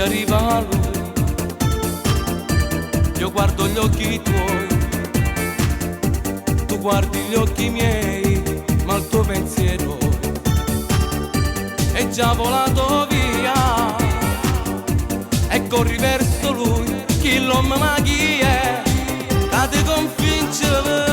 arriva lui, io guardo gli occhi tuoi, tu guardi gli occhi miei, ma il tuo pensiero è già volato via. E corri verso lui, chi lo ma chi è? Cade convincere,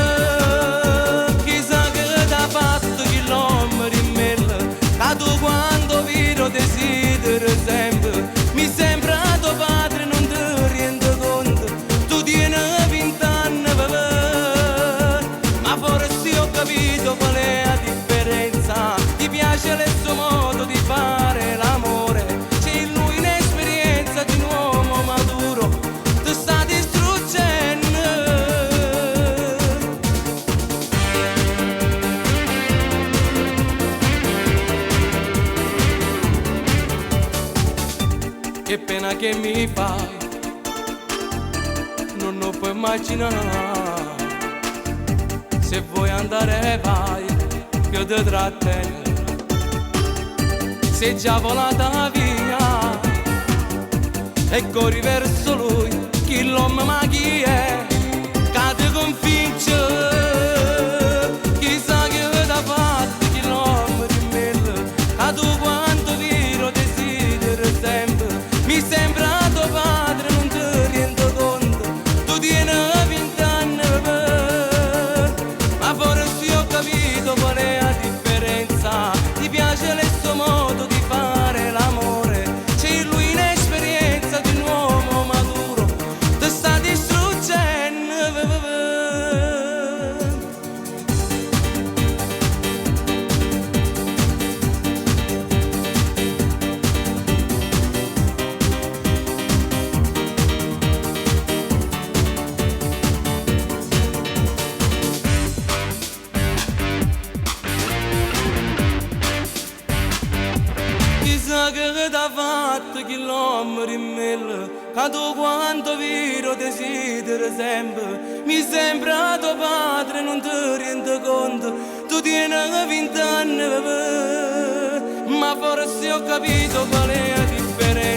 chissà che t'ha fatto chi l'uomo rimella. Cado quando viro desidero sempre, mi sembra tuo padre non ti rende conto. Tu tieni 20 anni ma forse ho capito qual è la differenza. Ti piace il suo modo di fare l'amore, c'è in lui un'esperienza di un uomo maturo, ti sta distruggendo. Che pena che mi fai, non lo puoi immaginare. Se vuoi andare vai, che ti trattiene. Sei già volata via e corri verso lui, chi l'uomo ma chi è? Cade convince, chissà che t'ha fatto chi l'uomo rimella. Cado quanto viro desidero sempre, mi sembra tuo padre non ti rende conto. Tu tieni 20 anni ma forse ho capito qual è la differenza. Ti piace il suo modo di fare l'amore, c'è in lui un'esperienza di un uomo maturo, ti sta distruggendo. Chissà che t'ha fatto chi l'uomo rimella. Cado quanto viro desidero sempre, mi sembra tuo padre non ti rende conto. Tu tieni 20 anni ma forse ho capito qual è la differenza.